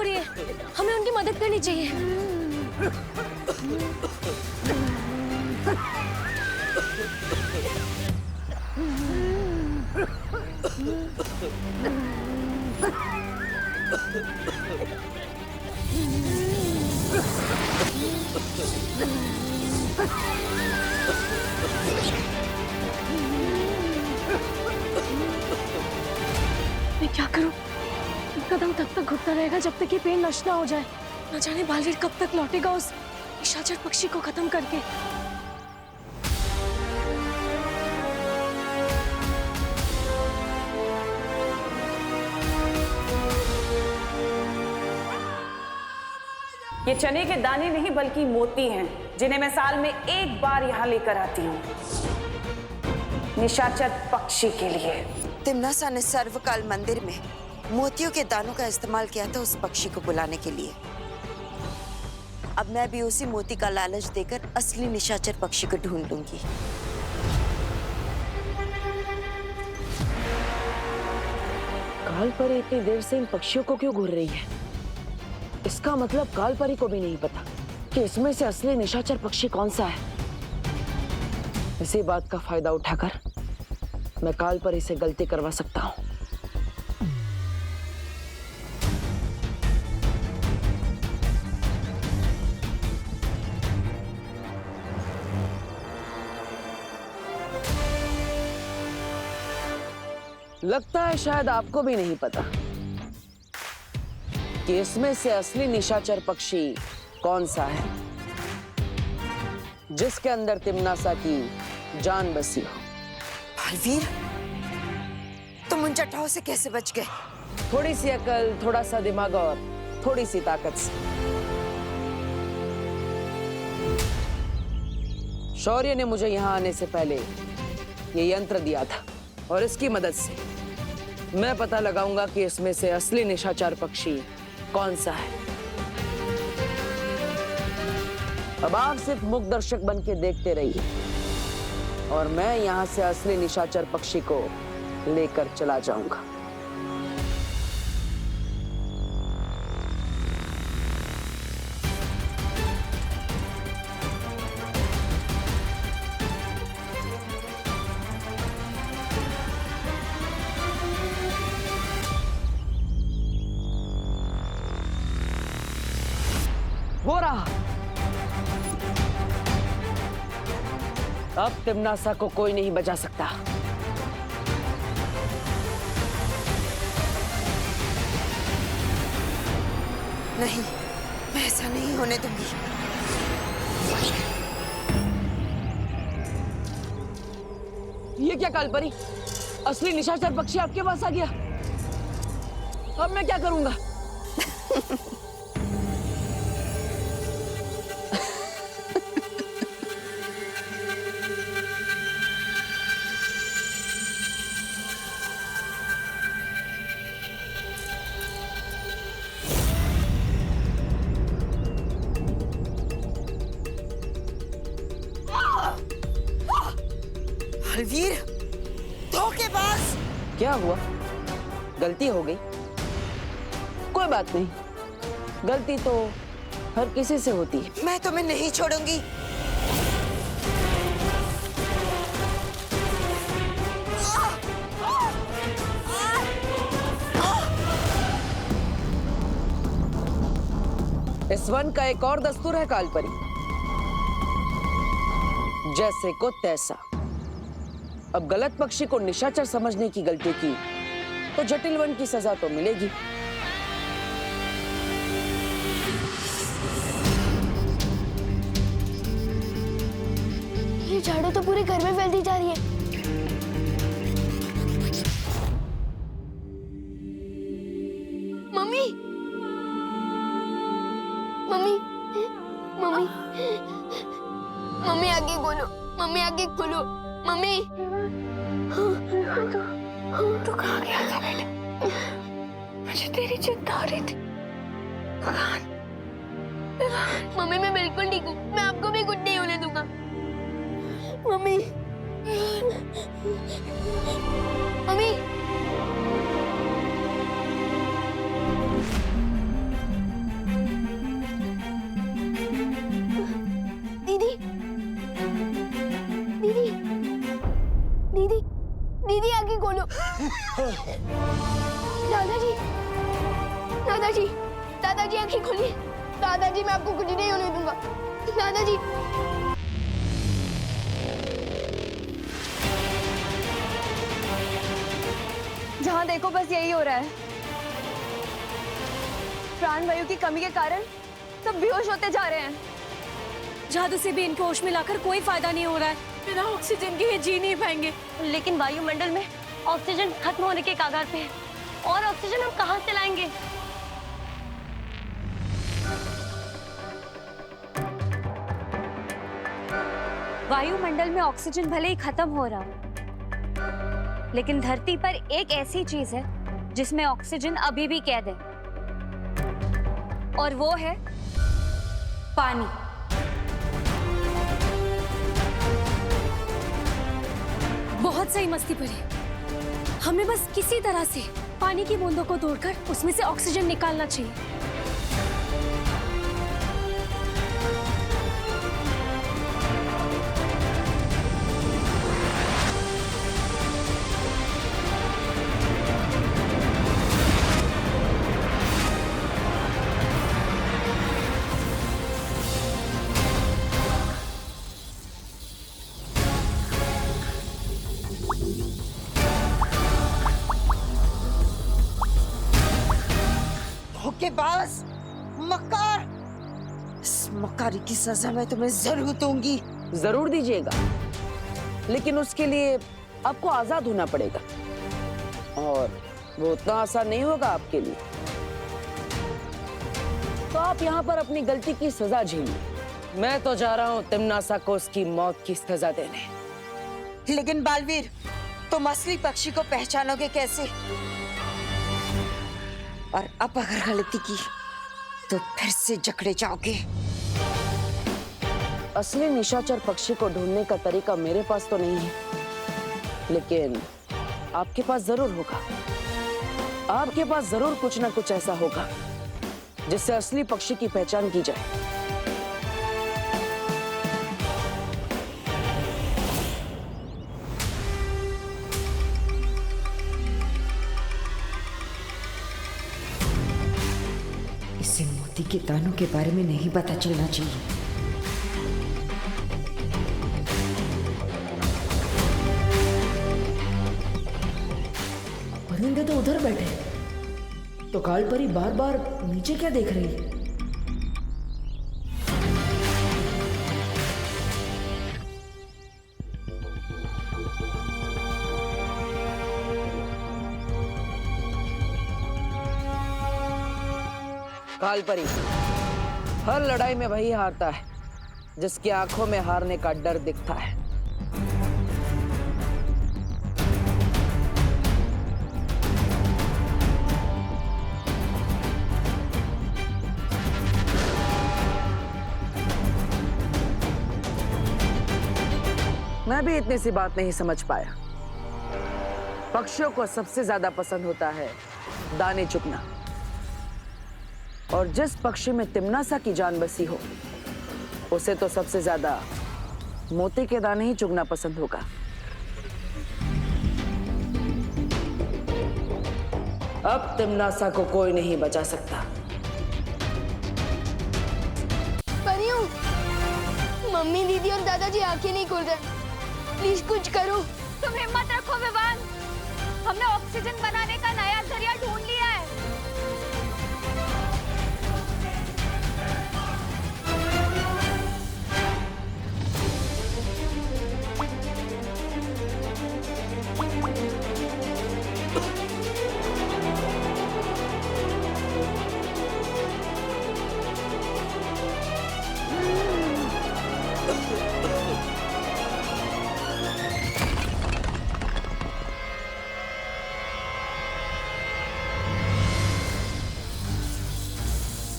रही है, हमें उनकी मदद करनी चाहिए। मैं क्या करूं? कदम तब तक घुटता रहेगा जब तक ये पेन नष्ट ना हो जाए। न जाने बालवीर कब तक लौटेगा उस निशाचर पक्षी को खत्म करके। ये चने के दाने नहीं बल्कि मोती हैं, जिन्हें मैं साल में एक बार यहाँ लेकर आती हूँ, निशाचर पक्षी के लिए। तिम्नासा ने सर्वकाल मंदिर में मोतियों के दानों का इस्तेमाल किया था उस पक्षी को बुलाने के लिए। अब मैं भी उसी मोती का लालच देकर असली निशाचर पक्षी को ढूंढ लूंगी। कालपरी इतनी देर से इन पक्षियों को क्यों घूर रही है? इसका मतलब कालपरी को भी नहीं पता कि इसमें से असली निशाचर पक्षी कौन सा है। इसी बात का फायदा उठाकर मैं कालपरी से गलती करवा सकता हूँ। लगता है शायद आपको भी नहीं पता कि इसमें से असली निशाचर पक्षी कौन सा है, जिसके अंदर तिम्नासा की जान बसी हो। बालवीर, तुम उन चट्टाओं से कैसे बच गए? थोड़ी सी अकल, थोड़ा सा दिमाग और थोड़ी सी ताकत से। शौर्य ने मुझे यहां आने से पहले ये यंत्र दिया था और इसकी मदद से मैं पता लगाऊंगा कि इसमें से असली निशाचर पक्षी कौन सा है। अब आप सिर्फ मूक दर्शक बन के देखते रहिए और मैं यहां से असली निशाचर पक्षी को लेकर चला जाऊंगा। हो रहा। अब तिम्नासा को कोई नहीं बचा सकता। नहीं, मैं ऐसा नहीं होने दूंगी। ये क्या कालपरी? असली निशाचर पक्षी आपके पास आ गया। अब मैं क्या करूंगा? बालवीर, धोखेबाज! क्या हुआ? गलती हो गई? कोई बात नहीं, गलती तो हर किसी से होती है। मैं तुम्हें नहीं छोड़ूंगी। इस वन का एक और दस्तूर है कालपरी, जैसे को तैसा। अब गलत पक्षी को निशाचर समझने की गलती की तो जटिल वन की सजा तो मिलेगी। ये झाड़ू तो पूरे घर में फैलती जा रही है। मम्मी, मम्मी, मम्मी, मम्मी आगे खोलो, मम्मी आगे खोलो, मम्मी। तू कहाँ गया था बेटा? मुझे तेरी चिंता हो रही थी। मम्मी मैं बिल्कुल ठीक हूँ, मैं आपको भी कुछ नहीं होने दूंगा। Mummy, mummy. दादाजी, दादाजी, दादाजी आंखें खोलिए। दादाजी मैं आपको कुछ नहीं होने दूंगा। दादाजी। जहाँ देखो बस यही हो रहा है। प्राणवायु की कमी के कारण सब बेहोश होते जा रहे हैं। जादू से भी इनको होश में लाकर कोई फायदा नहीं हो रहा है। बिना ऑक्सीजन के ये जी नहीं पाएंगे। लेकिन वायुमंडल में ऑक्सीजन खत्म होने के कगार पे है और ऑक्सीजन हम कहाँ से लाएंगे? वायुमंडल में ऑक्सीजन भले ही खत्म हो रहा हो, लेकिन धरती पर एक ऐसी चीज है जिसमें ऑक्सीजन अभी भी कैद है, और वो है पानी। बहुत सही मस्ती पड़ी। हमें बस किसी तरह से पानी की बूंदों को तोड़कर उसमें से ऑक्सीजन निकालना चाहिए। धोखेबाज, मक्कार, इस मक्कारी की सजा मैं तुम्हें जरूर दूंगी। जरूर दीजिएगा, लेकिन उसके लिए आपको आजाद होना पड़ेगा, और वो उतना आसान नहीं होगा आपके लिए। तो आप यहाँ पर अपनी गलती की सजा झेलिए। मैं तो जा रहा हूँ तिम्नासा को उसकी मौत की सजा देने। लेकिन बालवीर, तुम असली पक्षी को पहचानोगे कैसे? और अब अगर गलती की तो फिर से जकड़े जाओगे। असली निशाचर पक्षी को ढूंढने का तरीका मेरे पास तो नहीं है, लेकिन आपके पास जरूर होगा। आपके पास जरूर कुछ ना कुछ ऐसा होगा जिससे असली पक्षी की पहचान की जाए। इसे मोती के दानों के बारे में नहीं पता चलना चाहिए। परिंदे तो उधर बैठे, तो कालपरी बार बार नीचे क्या देख रही है? कालपरी, हर लड़ाई में वही हारता है जिसकी आंखों में हारने का डर दिखता है। मैं भी इतनी सी बात नहीं समझ पाया। पक्षियों को सबसे ज्यादा पसंद होता है दाने चुगना, और जिस पक्षी में तिम्नासा की जान बसी हो उसे तो सबसे ज्यादा मोती के दाने ही चुगना पसंद होगा। अब तिम्नासा को कोई नहीं बचा सकता। परियों, मम्मी, दीदी और दादाजी आंखें नहीं खोल रहे। प्लीज कुछ करो। तुम हिम्मत रखो विवान, हमने ऑक्सीजन बनाने का नया जरिया ढूंढ लिया है।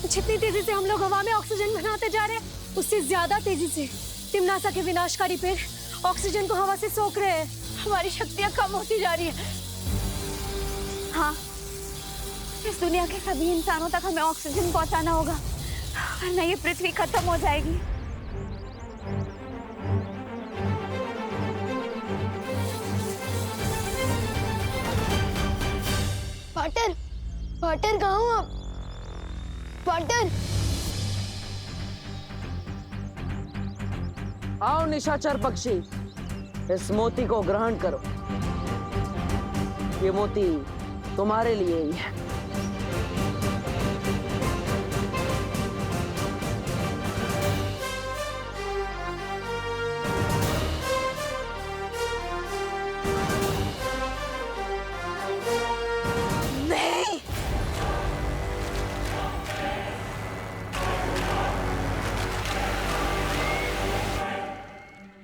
जितनी तेजी से हम लोग हवा में ऑक्सीजन बनाते जा रहे हैं, उससे ज्यादा तेजी से तिम्नासा के विनाशकारी पेड़ ऑक्सीजन को हवा से सोख रहे हैं। हमारी शक्तियां कम होती जा रही है। हाँ, इस दुनिया के सभी इंसानों तक हमें ऑक्सीजन पहुंचाना होगा, वरना ये पृथ्वी खत्म हो जाएगी। पार्टनर, पार्टनर कहाँ हो आप? पार्टनर, आओ निशाचर पक्षी, इस मोती को ग्रहण करो। ये मोती तुम्हारे लिए ही है।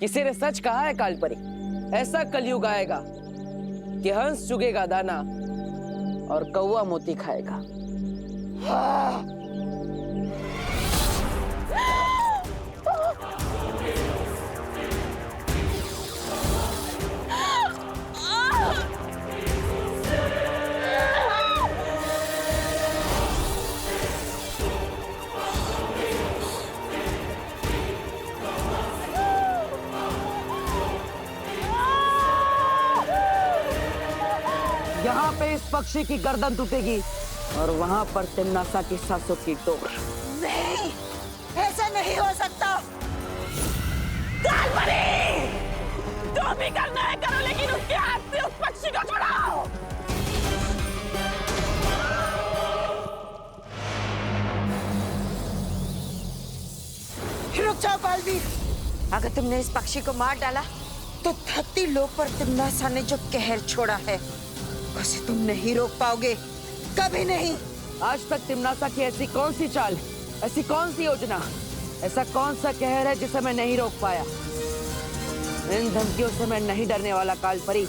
किसी ने सच कहा है कालपरी, ऐसा कलयुग आएगा कि हंस चुगेगा दाना और कौवा मोती खाएगा। यहाँ पे इस पक्षी की गर्दन टूटेगी और वहाँ पर तिम्नासा की सांसों की डोर। नहीं, ऐसा नहीं हो सकता। जो भी करना है करो, लेकिन उसके हाथ से उस पक्षी को छुड़ाओ। रुक जाओ बालवीर, अगर तुमने इस पक्षी को मार डाला तो धरती लोक पर तिम्नासा ने जो कहर छोड़ा है उसे तुम नहीं रोक पाओगे, कभी नहीं। आज तक तिम्नासा की ऐसी कौन सी चाल, ऐसी कौन सी योजना, ऐसा कौन सा कहर है जिसे मैं नहीं रोक पाया? इन धमकियों से मैं नहीं डरने वाला कालपरी।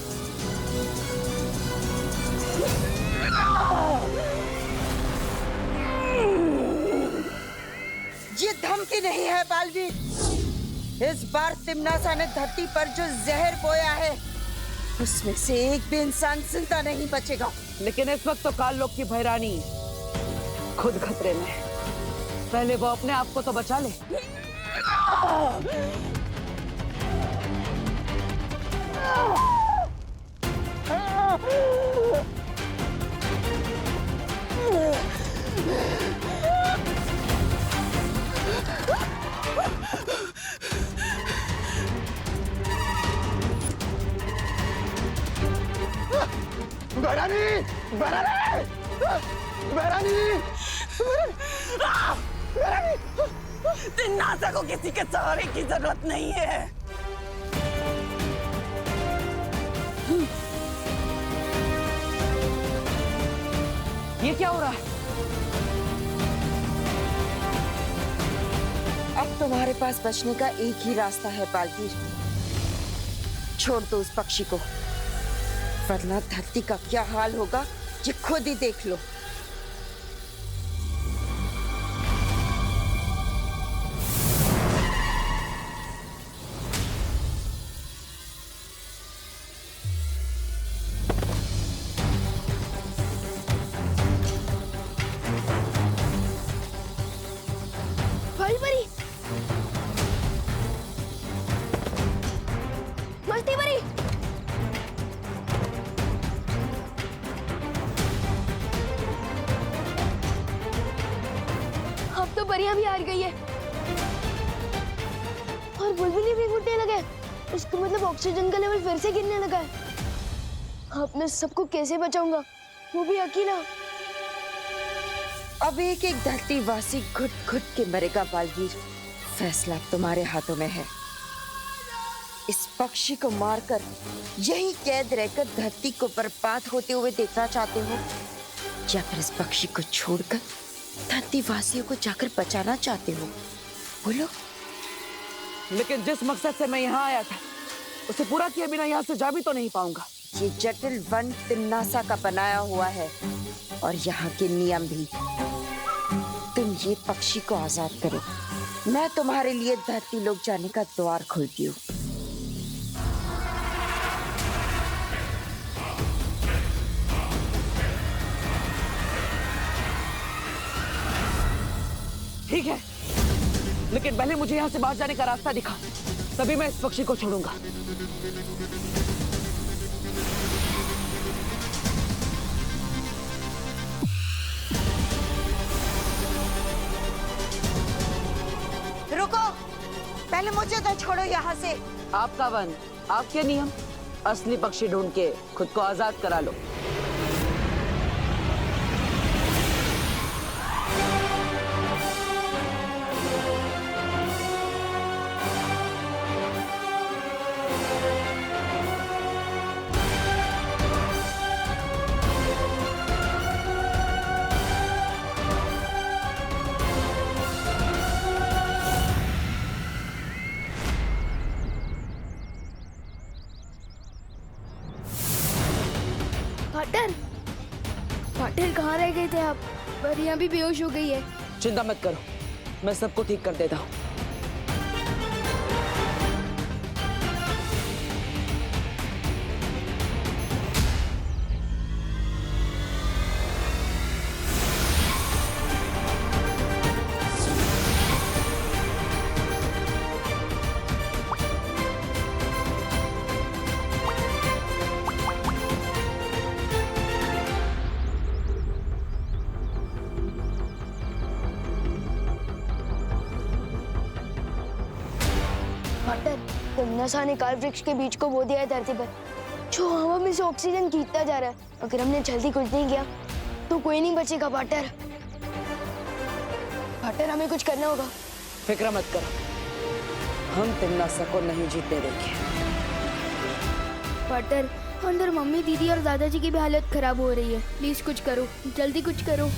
ये धमकी नहीं है बालवीर, इस बार तिम्नासा ने धरती पर जो जहर बोया है उसमें से एक भी इंसान जिंदा नहीं बचेगा। लेकिन इस वक्त तो काल लोक की भैरानी खुद खतरे में है। पहले वो अपने आप को तो बचा ले। भैरानी, भैरानी, भैरानी, भैरानी, तिम्नासा को किसी के सहारे की जरूरत नहीं है। ये क्या हो रहा है? अब तुम्हारे पास बचने का एक ही रास्ता है बालवीर, छोड़ दो उस पक्षी को, वरना धरती का क्या हाल होगा ये खुद ही देख लो। फलपरी, मस्ती परी, अब तो परियां भी हार गई है और बुलबुली भी घुटने लगे। इसका मतलब ऑक्सीजन का लेवल फिर से गिरने लगा है। अब मैं सबको कैसे बचाऊंगा, वो भी अकेला। अब एक एक धरतीवासी घुट घुट के मरेगा बालवीर, फैसला तुम्हारे हाथों में है। इस पक्षी को मारकर यही कैद रहकर धरती को बर्बाद होते हुए देखना चाहते हो, या फिर इस पक्षी को छोड़कर धरतीवासियों को जाकर बचाना चाहते हो? बोलो। लेकिन जिस मकसद से मैं यहाँ आया था उसे पूरा किए बिना यहाँ से जा भी तो नहीं पाऊंगा। ये जटिल वन तिम्नासा का बनाया हुआ है और यहाँ के नियम भी। तुम ये पक्षी को आजाद करो, मैं तुम्हारे लिए धरती लोक जाने का द्वार खोलती हूँ। ठीक है, लेकिन पहले मुझे यहाँ से बाहर जाने का रास्ता दिखा, तभी मैं इस पक्षी को छोड़ूंगा। पहले मुझे तो छोड़ो यहाँ से। आपका वन, आपके नियम। असली पक्षी ढूंढ के खुद को आजाद करा लो। पार्टनर, पार्टनर कहाँ रह गए थे आप? परियां भी बेहोश हो गई है। चिंता मत करो, मैं सबको ठीक कर देता हूँ। नसा ने काल वृक्ष के बीज को बो दिया है धरती पर, जो हवा में से ऑक्सीजन खींचता जा रहा है। अगर हमने जल्दी कुछ नहीं किया तो कोई नहीं बचेगा पार्टनर। पार्टनर, हमें कुछ करना होगा। फिक्र मत करो, हम तिमनासा को नहीं जीतने देंगे। पार्टनर, अंदर मम्मी, दीदी और दादाजी की भी हालत खराब हो रही है। प्लीज कुछ करो, जल्दी कुछ करो।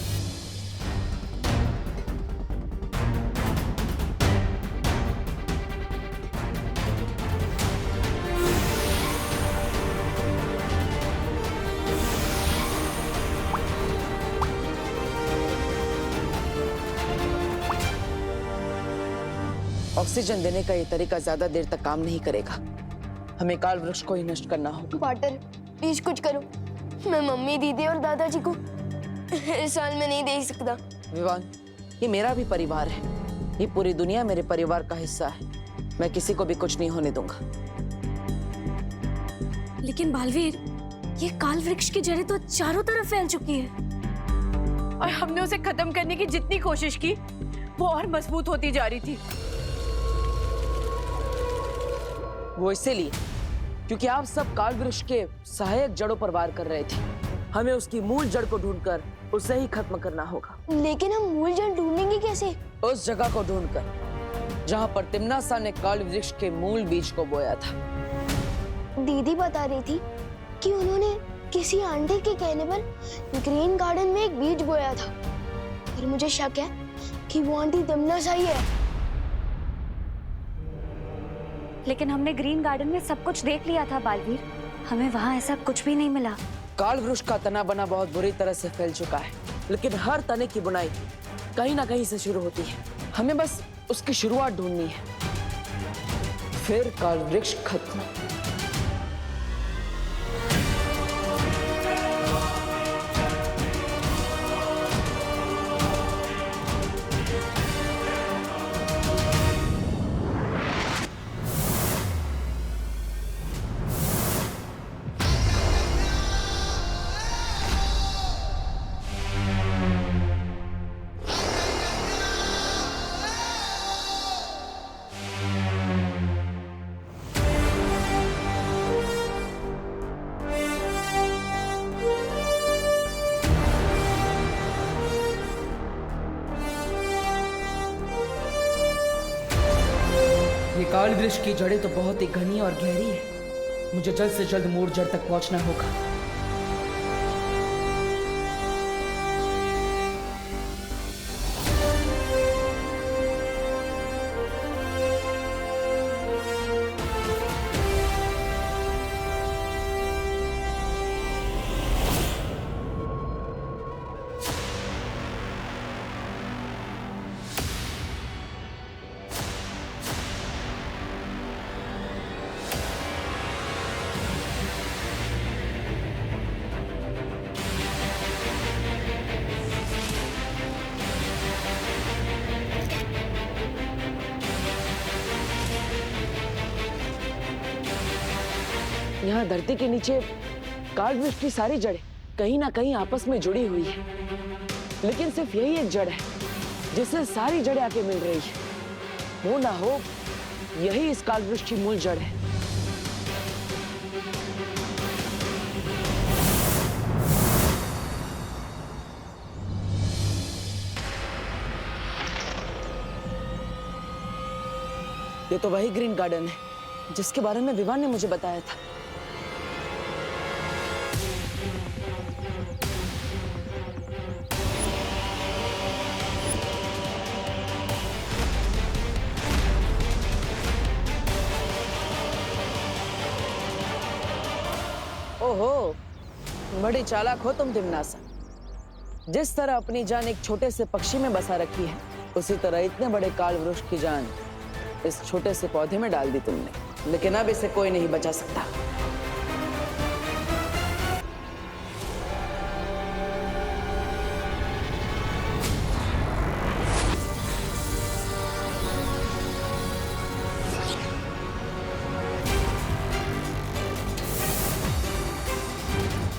ऑक्सीजन देने का ये तरीका ज्यादा देर तक काम नहीं करेगा। हमें काल वृक्ष को ही नष्ट करना होगा। पार्टनर, प्लीज कुछ करो। मैं मम्मी, दीदी और दादाजी को इस साल में नहीं देख सकता। विवान, ये मेरा भी परिवार है। ये पूरी दुनिया मेरे परिवार का हिस्सा है। मैं किसी को भी कुछ नहीं होने दूंगा। लेकिन बालवीर, ये काल वृक्ष की जड़ें तो चारों तरफ फैल चुकी है और हमने उसे खत्म करने की जितनी कोशिश की वो और मजबूत होती जा रही थी। वो इसीलिए क्योंकि आप सब काल वृक्ष के सहायक जड़ों पर वार कर रहे थे। हमें उसकी मूल जड़ को ढूंढकर उसे ही खत्म करना होगा। लेकिन हम मूल जड़ ढूंढेंगे कैसे? उस जगह को ढूंढकर जहां पर तिमनासा ने काल वृक्ष के मूल बीज को बोया था। दीदी बता रही थी कि उन्होंने किसी आंटी के कहने पर ग्रीन गार्डन में एक बीज बोया था, और मुझे शक है कि वो आंटी तिमनासा ही है। लेकिन हमने ग्रीन गार्डन में सब कुछ देख लिया था बालवीर, हमें वहाँ ऐसा कुछ भी नहीं मिला। काल वृक्ष का तना बना बहुत बुरी तरह से फैल चुका है, लेकिन हर तने की बुनाई कहीं ना कहीं से शुरू होती है। हमें बस उसकी शुरुआत ढूंढनी है, फिर काल वृक्ष खत्म। ये काल वृक्ष की जड़ें तो बहुत ही घनी और गहरी है। मुझे जल्द से जल्द मूल जड़ तक पहुंचना होगा। यहाँ धरती के नीचे काल वृक्ष की सारी जड़ें कहीं ना कहीं आपस में जुड़ी हुई है, लेकिन सिर्फ यही एक जड़ है जिससे सारी जड़ें आके मिल रही है। वो ना हो यही इस काल वृक्ष की मूल जड़ है। ये तो वही ग्रीन गार्डन है जिसके बारे में विवान ने मुझे बताया था। ओहो, बड़ी चालाक हो तुम तिमनासा। जिस तरह अपनी जान एक छोटे से पक्षी में बसा रखी है, उसी तरह इतने बड़े काल वृक्ष की जान इस छोटे से पौधे में डाल दी तुमने। लेकिन अब इसे कोई नहीं बचा सकता।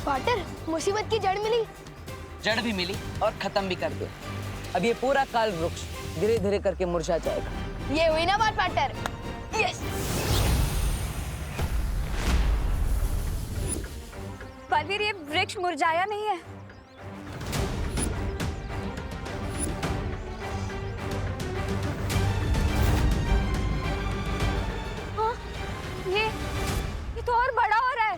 पाटर, मुसीबत की जड़ मिली। जड़ भी मिली और खत्म भी कर दिया। अब ये पूरा काल वृक्ष धीरे धीरे करके मुरझा जाएगा। ये हुई ना बात पाटर। यस। बलवीर, ये वृक्ष मुरझाया नहीं है। हाँ, ये तो और बड़ा हो रहा है।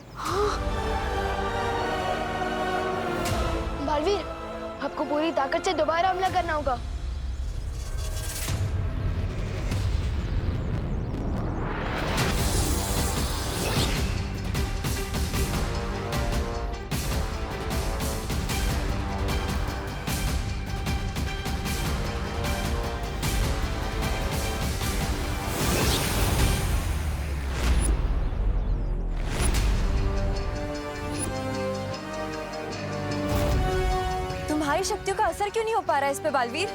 बालवीर, आपको पूरी ताकत से दोबारा हमला करना होगा। तुम्हारी शक्तियों का असर क्यों नहीं हो पा रहा है इस पे बालवीर?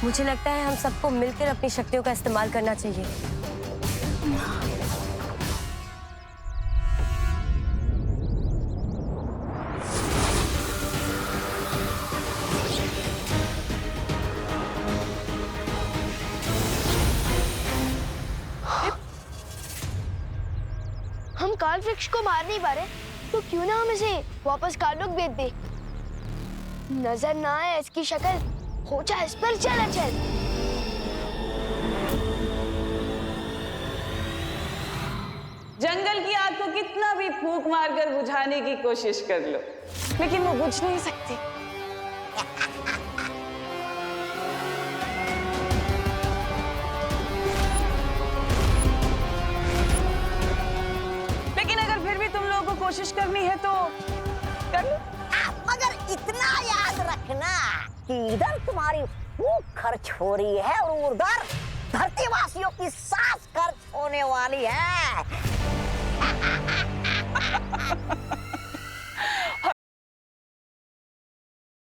मुझे लगता है हम सबको मिलकर अपनी शक्तियों का इस्तेमाल करना चाहिए। हम काल वृक्ष को मार नहीं पा रहे, तो क्यों ना हम इसे वापस कालुक भेज दे। नजर ना आए इसकी शक्ल, हो जाए इस पर चल। जंगल की आग को कितना भी फूंक मारकर बुझाने की कोशिश कर लो, लेकिन वो बुझ नहीं सकती। लेकिन अगर फिर भी तुम लोगों को कोशिश करनी है तो कर लो। मगर इतना याद रखना कि इधर तुम्हारी भूख खर्च हो रही है और उधर धरतीवासियों की सांस खर्च होने वाली है।